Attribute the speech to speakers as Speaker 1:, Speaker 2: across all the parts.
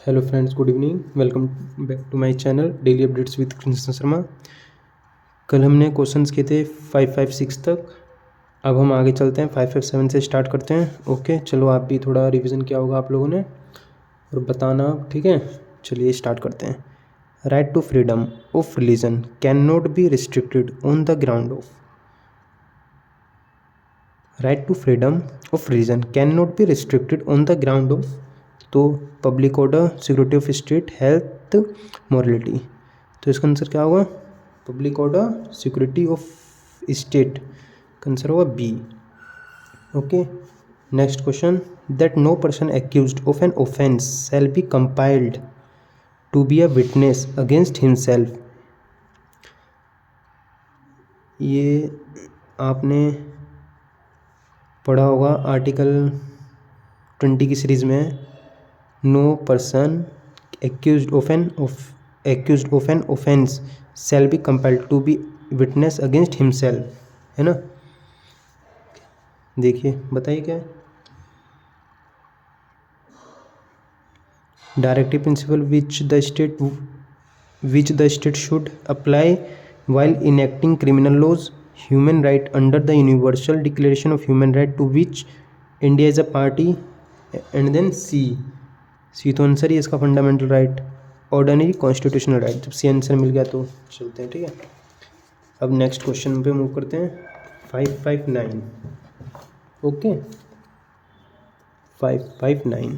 Speaker 1: Hello friends, good evening. Welcome back to my channel daily updates with Krishna Sharma. कल हमने questions किए थे 556 तक। अब हम आगे चलते हैं, 557 से स्टार्ट करते हैं। ओके, चलो आप भी थोड़ा रिवीजन किया होगा आप लोगों ने और बताना, ठीक है। चलिए स्टार्ट करते हैं। Right to freedom of religion can not be restricted on the ground of. Right to freedom of religion can not be restricted on the ground of. तो public order, security of state, health, morality. तो इसका answer क्या होगा? Public order, security of state का answer होगा B. Okay, next question. That no person accused of an offence shall be compiled to be a witness against himself. ये आपने पढ़ा होगा आर्टिकल 20 की सीरीज में। No person accused of an offense shall be compelled to be witness against himself, है ना। देखिए बताइए क्या है। Directive principal which the state should apply while enacting criminal laws. Human right under the Universal Declaration of Human Right to which India is a party. And then सी तो answer ही इसका fundamental right, ordinary constitutional right. जब C answer मिल गया तो चलते हैं, ठीक है। अब नेक्स्ट क्वेश्चन पे मूव करते हैं। 559। Okay, 559।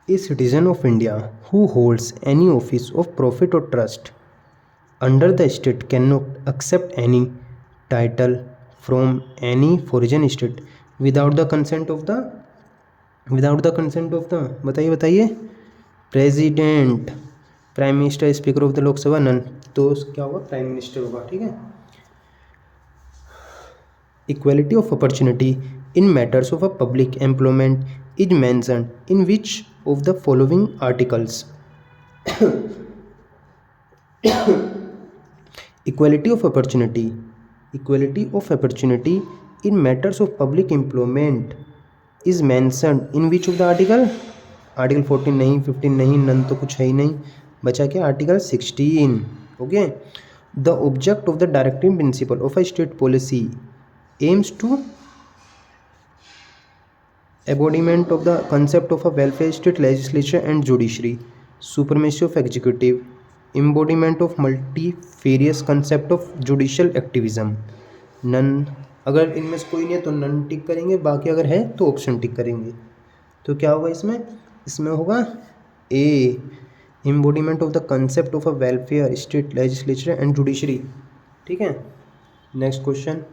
Speaker 1: A citizen of India who holds any office of profit और trust under the state can not accept any title from any foreign state without the consent of the बताइए president, prime minister, speaker of the Lok Sabha, none. तो क्या होगा? Prime minister होगा, ठीक है। Equality of opportunity in matters of a public employment is mentioned in which of the following articles. Equality of opportunity in matters of public employment is mentioned in which of the article. Article 14 नहीं, 15 नहीं, none तो कुछ है ही नहीं, बचा क्या? Article 16। Okay, the object of the directive principle of a state policy aims to embodiment of the concept of a welfare state, legislature and judiciary, supremacy of executive, embodiment of multifarious concept of judicial activism, none। अगर इनमें से कोई नहीं है तो none टिक करेंगे, बाकी अगर है तो ऑप्शन टिक करेंगे। तो क्या होगा इसमें होगा ए, embodiment of the concept of a welfare state, legislature and judiciary, ठीक है। Next question.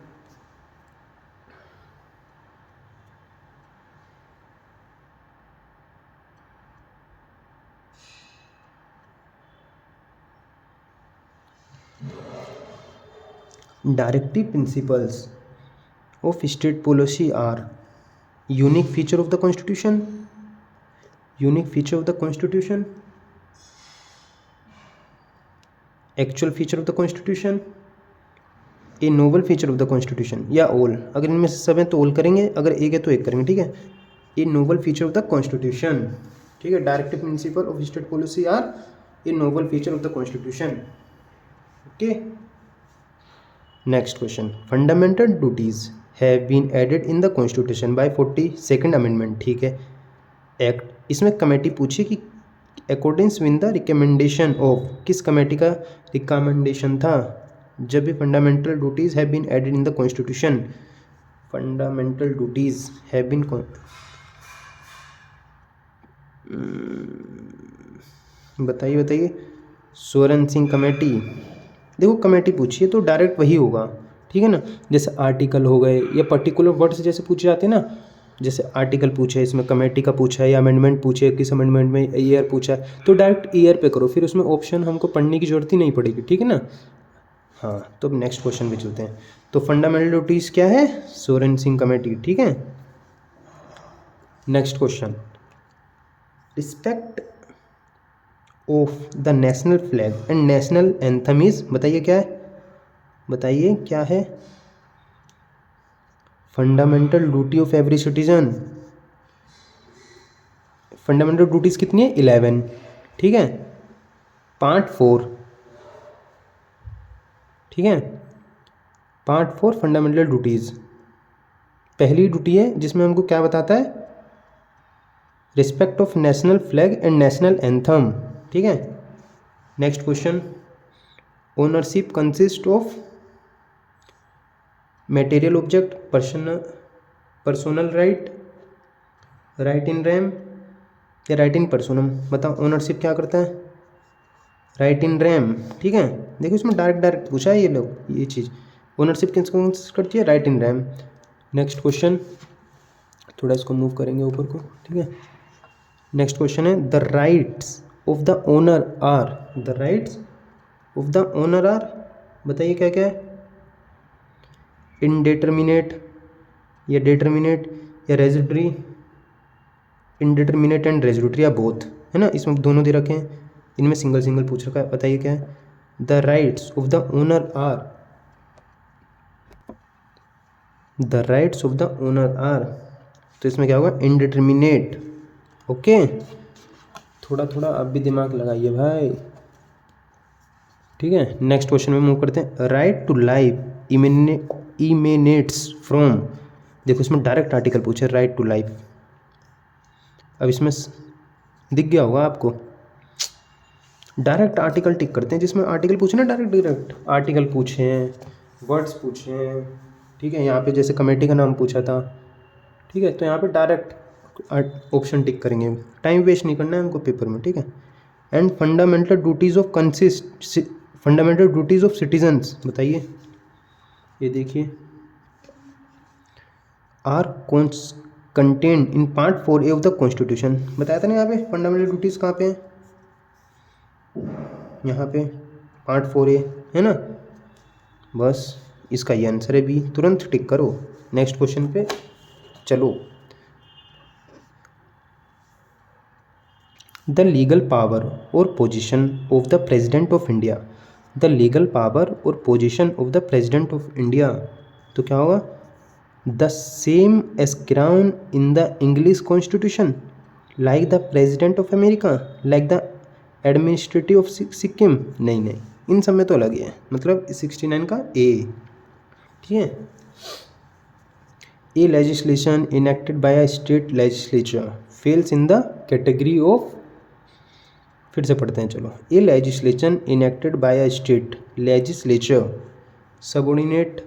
Speaker 1: Directive principles of state policy are unique feature of the constitution, actual feature of the constitution, a novel feature of the constitution, या all। अगर इनमें से सब है तो all करेंगे, अगर एक है तो एक करेंगे, ठीक है। a novel feature of the constitution, ठीक है। Directive principle of state policy are a novel feature of the constitution, okay. Next question. Fundamental duties have been added in the constitution by 42nd amendment, ठीक है। Act इसमें committee पूछी कि accordings with the recommendation of, किस committee का recommendation था जब भी fundamental duties have been added in the constitution. Fundamental duties have been, बताइए। सोरेन सिंह कमेटी। देखो कमेटी पूछी है तो डायरेक्ट वही होगा, ठीक है ना। जैसे आर्टिकल हो गए या पर्टिकुलर वर्ड से जैसे पूछे जाते हैं ना, जैसे आर्टिकल पूछा है, इसमें कमेटी का पूछा है, या अमेंडमेंट पूछे, किस अमेंडमेंट में ईयर पूछा है, तो डायरेक्ट ईयर पे करो, फिर उसमें ऑप्शन हमको पढ़ने की जरूरत ही नहीं पड़ेगी, ठीक है ना। हाँ, तो अब नेक्स्ट क्वेश्चन पे चलते हैं। तो फंडामेंटल ड्यूटीज क्या है? सोरेन सिंह कमेटी, ठीक है। Next question. Respect of the national flag and national anthem is, बताइए क्या है? Fundamental duty of every citizen. Fundamental duties कितनी है 11, ठीक है। पार्ट 4, ठीक है, पार्ट 4 फंडामेंटल ड्यूटीज़। पहली ड्यूटी है जिसमें हमको क्या बताता है, respect of national flag and national anthem, ठीक है। Next question, ownership consist of material object, personal right, right in RAM या राइट इन पर्सोनम। बताओ ओनरशिप क्या करता है, राइट इन रैम, ठीक है। देखो इसमें डायरेक्ट पूछा है ये लोग, ये चीज़ ओनरशिप किस कंसिस्ट करती है, write in RAM. Next question, थोड़ा इसको मूव करेंगे ऊपर को, ठीक है। नेक्स्ट क्वेश्चन है, the rights of the owner are, the rights of the owner are, बताइए क्या क्या है, इनडेटर्मिनेट या डेटर्मिनेट या रेजिडरी, इनडेटर्मिनेट एंड रेजिडरी या बोथ, है ना। इसमें दोनों दे रखे हैं, इनमें सिंगल पूछ रखा है, बताइए क्या है। The rights of the owner are, the rights of the owner are, तो इसमें क्या होगा, इनडिटर्मिनेट। ओके, थोड़ा थोड़ा आप भी दिमाग लगाइए भाई, ठीक है। नेक्स्ट क्वेश्चन में मूव करते हैं, राइट टू लाइफ इमेनेट्स फ्रॉम, देखो इसमें डायरेक्ट आर्टिकल पूछे, राइट टू लाइफ। अब इसमें दिख गया होगा आपको, डायरेक्ट आर्टिकल टिक करते हैं, जिसमें आर्टिकल पूछे ना, डायरेक्ट आर्टिकल पूछे हैं, वर्ड्स पूछे हैं, ठीक है। यहाँ पे जैसे कमेटी का नाम पूछा था, ठीक है, तो यहाँ पे डायरेक्ट ऑप्शन टिक करेंगे, टाइम वेस्ट नहीं करना है हमको पेपर में, ठीक है। And fundamental duties of citizens, बताइए, ये देखिए, are content in part 4A of the constitution. बताया था ना यहाँ पे फंडामेंटल ड्यूटीज़ कहाँ पे हैं, यहाँ पे पार्ट 4A है ना, बस इसका ये आंसर है बी, तुरंत टिक करो। नेक्स्ट क्वेश्चन पे चलो, द लीगल पावर और position of the president of India, the legal power और position of the president of India, तो क्या होगा, the same as crown in the English constitution, like the president of America, like the administrative of Sikkim, नहीं, इन सब में तो अलग ही है, मतलब 69 का ए, ठीक है। A legislation enacted by a state legislature falls in the category of, फिर से पढ़ते हैं चलो, a legislation enacted by a state legislature, subordinate,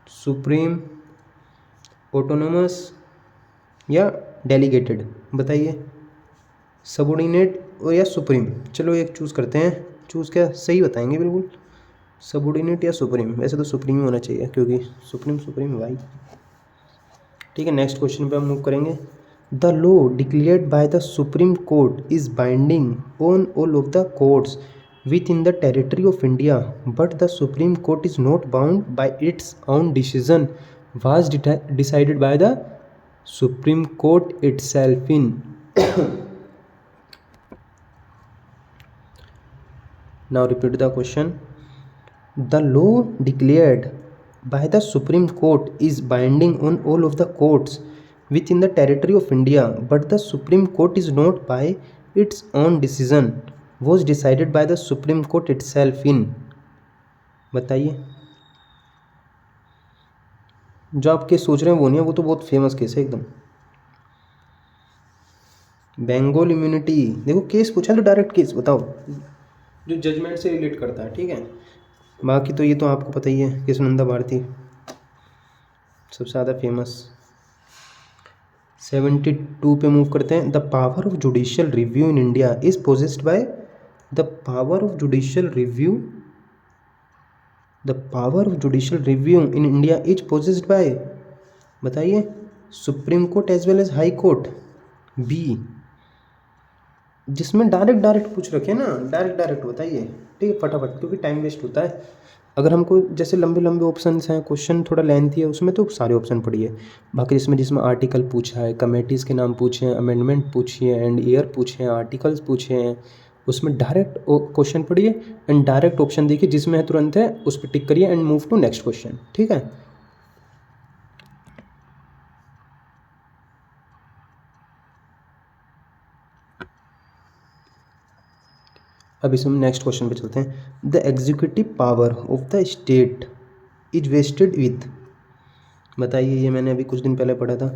Speaker 1: supreme, autonomous या डेलीगेटेड, बताइए, सबऑर्डिनेट और या सुप्रीम, चलो एक चूज़ करते हैं, चूज़ क्या सही बताएंगे बिल्कुल, सबऑर्डिनेट या सुप्रीम, वैसे तो सुप्रीम ही होना चाहिए क्योंकि सुप्रीम भाई, ठीक है। नेक्स्ट क्वेश्चन पे हम मूव करेंगे, the law declared by the supreme court is binding on all of the courts with in the territory of India, but the supreme court is not bound by its own decision was decided by the Supreme Court itself in now repeat the question, the law declared by the Supreme Court is binding on all of the courts within the territory of India, but the Supreme Court is not by its own decision was decided by the Supreme Court itself in, बताइए। जो आप case सोच रहे हैं वो नहीं है, वो तो बहुत फेमस केस है एकदम, बेंगोल इम्यूनिटी। देखो केस पूछा तो डायरेक्ट केस बताओ जो जजमेंट से रिलेट करता है, ठीक है। बाकी तो ये तो आपको पता ही है, केशवनंदा भारती सबसे ज़्यादा फेमस। 72 पे मूव करते हैं, the power of judicial review in India is possessed by, the power of judicial review, the power of judicial review in India is possessed by, बताइए, supreme court as well as high court, B, जिसमें direct पूछ रखे ना, direct बताइए, ठीक है, फटाफट, क्योंकि टाइम वेस्ट होता है। अगर हमको जैसे लंबे ऑप्शन हैं, क्वेश्चन थोड़ा लेंथी है, उसमें तो सारे ऑप्शन पढ़िए। बाकी जिसमें आर्टिकल पूछा है, कमेटीज़ के नाम पूछे हैं, अमेंडमेंट पूछी है, एंड ईयर पूछे हैं, आर्टिकल्स पूछे हैं, उसमें डायरेक्ट क्वेश्चन पढ़िए एंड डायरेक्ट ऑप्शन देखिए, जिसमें है तुरंत है उस पर टिक करिए and move to next question, ठीक है। अब इसमें नेक्स्ट क्वेश्चन पे चलते हैं। The executive power of the state is vested with, बताइए, ये मैंने अभी कुछ दिन पहले पढ़ा था।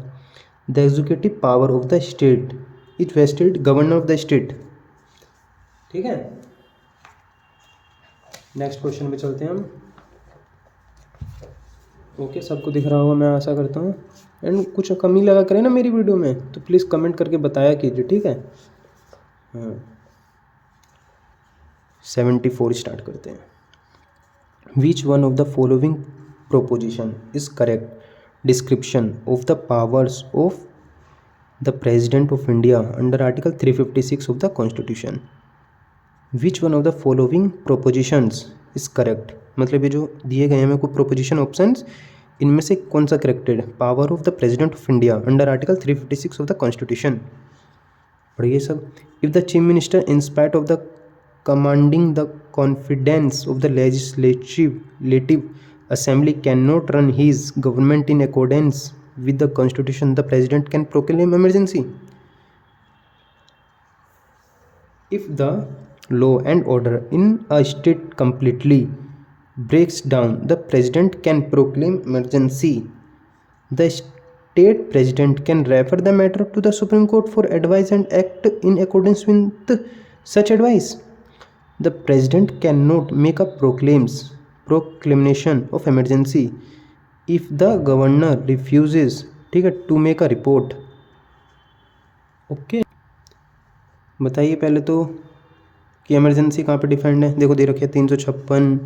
Speaker 1: The executive power of the state is vested governor of the state, ठीक है। नेक्स्ट क्वेश्चन पे चलते हैं हम। ओके, सबको दिख रहा होगा मैं आशा करता हूँ। एंड कुछ कमी लगा करें ना मेरी वीडियो में तो प्लीज़ कमेंट करके बताया कीजिए, ठीक है। हाँ, 74 स्टार्ट करते हैं। विच one of the following proposition is correct description of the powers of the president of India under article 356 of the constitution. Which one of the following propositions is correct, मतलब ये जो दिए गए हैं मेरे को प्रोपोजिशन ऑप्शंस, इनमें से कौन सा करेक्टेड है। Power of the president of India under article 356 of the constitution, पढ़िए सब। If the chief minister in spite of the commanding the confidence of the legislative assembly can not run his government in accordance with the constitution, the president can proclaim emergency. If the law and order in a state completely breaks down, the president can proclaim emergency. The state president can refer the matter to the Supreme Court for advice and act in accordance with such advice. The president cannot make a proclamation of emergency if the governor refuses, ठीक है, to make a report. Okay, बताइए पहले तो कि emergency कहाँ पे defined है। देखो दे रखी है 356,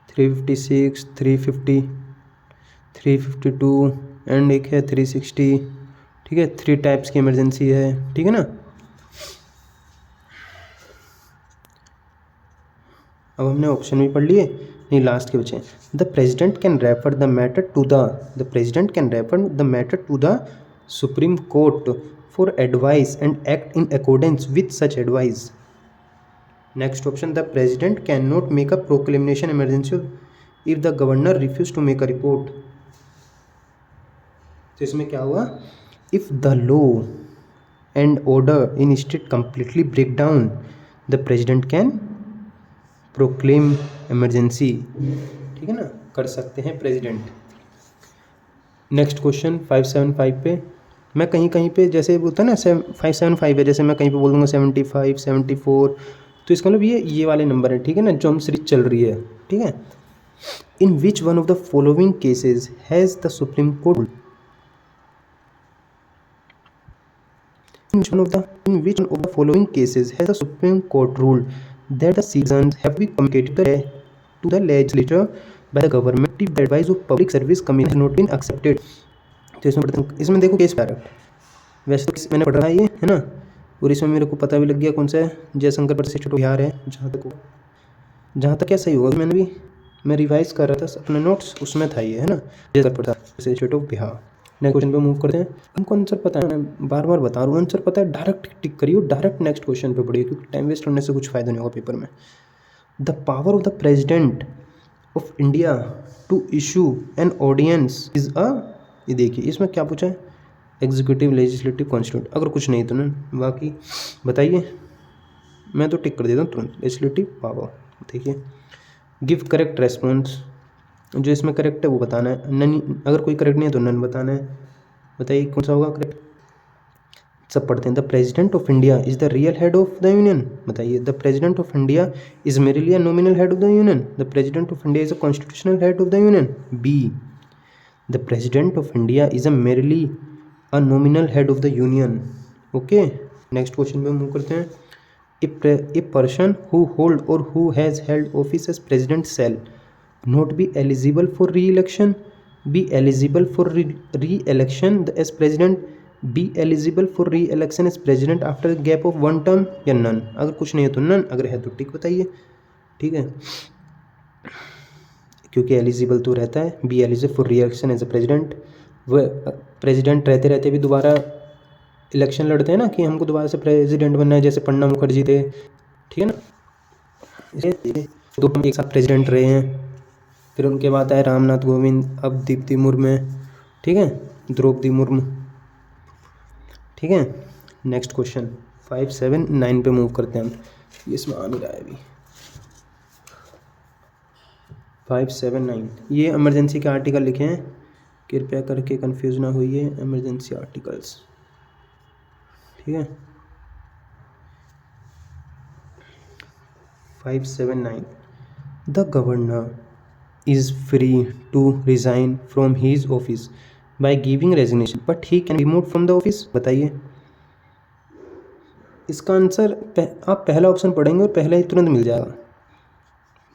Speaker 1: 356, 350, 352 एंड एक है 360, ठीक है। 3 टाइप्स की इमरजेंसी है, ठीक है ना। अब हमने ऑप्शन भी पढ़ लिए, नहीं लास्ट के बचे। The president can refer the matter to the supreme court for advice and act in accordance with such advice. Next option, the president can not make a proclamation emergency if the governor refuse to make a report. तो इसमें क्या हुआ, if the law and order in state completely break down, the president can proclaim emergency, ठीक है ना, कर सकते हैं प्रेसिडेंट। नेक्स्ट क्वेश्चन 575 पे, मैं कहीं कहीं पे जैसे होता है ना 575 है, जैसे मैं कहीं पे बोल दूँगा 75, 74, तो इसका मतलब ये वाले नंबर है, ठीक है ना, जो हम सीरीज चल रही है, ठीक है। In which one of the following cases has the supreme court, in which one of the following cases has the Supreme Court ruled that the citizens have been communicated to the legislature by the government if the advice of public service commission has not been accepted। तो इसमें देखो case direct, वैसे तो मैंने पढ़ रहा है ये, है ना, और इसमें मेरे को पता भी लग गया कौन सा है, जयशंकर परिषद बिहार है, जहाँ तक क्या सही होगा, मैं रिवाइज कर रहा था अपने नोट्स, उसमें था ये, है ना, जयशंकर परिषद ऑफ बिहार। नेक्स्ट क्वेश्चन पे मूव करते हैं। हमको आंसर पता है, मैं बार बार बता रहा हूँ, आंसर पता है, डायरेक्ट टिक करिए, डायरेक्ट नेक्स्ट क्वेश्चन पे पढ़िए, क्योंकि टाइम वेस्ट करने से कुछ फायदा नहीं होगा पेपर में। The power of the president of India to issue an ordinance is a, ये देखिए इसमें क्या पूछा है, एग्जीक्यूटिव, लेजिस्लेटिव, कॉन्स्टिट्यूट। अगर कुछ नहीं तो ना बाकी बताइए, मैं तो टिक कर देता हूँ तुरंत, लेजिस्लेटिव पावर। देखिए, गिव करेक्ट रेस्पॉन्स, जो इसमें करेक्ट है वो बताना है, नन, अगर कोई करेक्ट नहीं है तो नन बताना है। बताइए कौन सा होगा करेक्ट। सब पढ़ते हैं। The president of India is the real head of the union, बताइए the president of India is merely a nominal head of the union, the president of India is a constitutional head of the union. B, the president of India is a merely a nominal head of the union. Okay, next question पे move करते हैं। A person who hold और who has held office as president shall not be eligible for re-election, be eligible for re-election as president, be eligible for re-election as president after a gap of 1 term, या none। अगर कुछ नहीं है तो none, अगर है तो टिक बताइए, ठीक है, क्योंकि एलिजिबल तो रहता है। B eligible for re-election as a president, वह प्रेजिडेंट रहते रहते भी दोबारा इलेक्शन लड़ते हैं ना, कि हमको दोबारा से प्रेजिडेंट बनना है, जैसे प्रणब मुखर्जी थे, ठीक है ना, दो एक साथ प्रेजिडेंट रहे हैं। फिर उनके बाद आए रामनाथ कोविंद, अब द्रौपदी मुर्मू, ठीक है, द्रौपदी मुर्मू, ठीक है। नेक्स्ट क्वेश्चन, 5, 7, 9 पे मूव करते हैं हम, ये इसमें आ नहीं रहा है अभी। 5, 7, 9 ये इमरजेंसी के आर्टिकल लिखे हैं, कृपया करके कंफ्यूज ना होइए, इमरजेंसी आर्टिकल्स, ठीक है। 5, 7, 9 the governor is free to resign from his office by giving resignation but he can be removed from the office। बताइए इसका आंसर आप पहला ऑप्शन पढ़ेंगे और पहला ही तुरंत मिल जाएगा,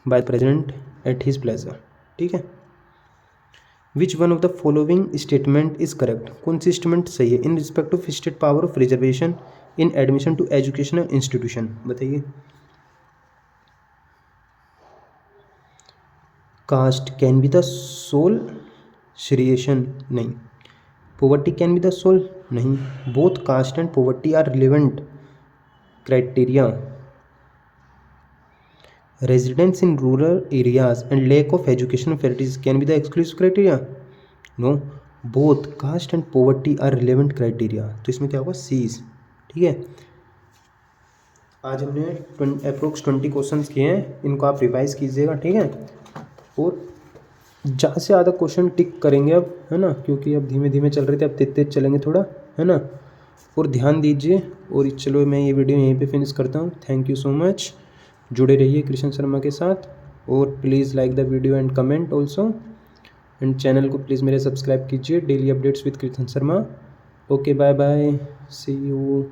Speaker 1: by president at his pleasure, ठीक है। Which one of the following statement is correct, कौन सी स्टेटमेंट सही है in respect of state power of reservation in admission to educational institution, बताइए। Caste can be the sole श्रेयशन, नहीं। Poverty can be the sole, नहीं। Both caste and poverty are relevant criteria. Residence in rural areas and lack of educational facilities can be the exclusive criteria, no. Both caste and poverty are relevant criteria, तो इसमें क्या होगा, seize, ठीक है। आज हमने approx 20 question किए हैं, इनको आप रिवाइज कीजिएगा, ठीक है। और ज़्यादा से ज़्यादा क्वेश्चन टिक करेंगे अब, है ना, क्योंकि अब धीमे धीमे चल रहे थे, अब तेज तेज चलेंगे थोड़ा, है ना। और ध्यान दीजिए, और चलो मैं ये वीडियो यहीं पे फिनिश करता हूँ। थैंक यू सो मच, जुड़े रहिए कृष्ण शर्मा के साथ, और please like the video and comment also, and channel को प्लीज़ मेरे सब्सक्राइब कीजिए, daily updates with Krishna Sharma. Okay, bye bye, see you.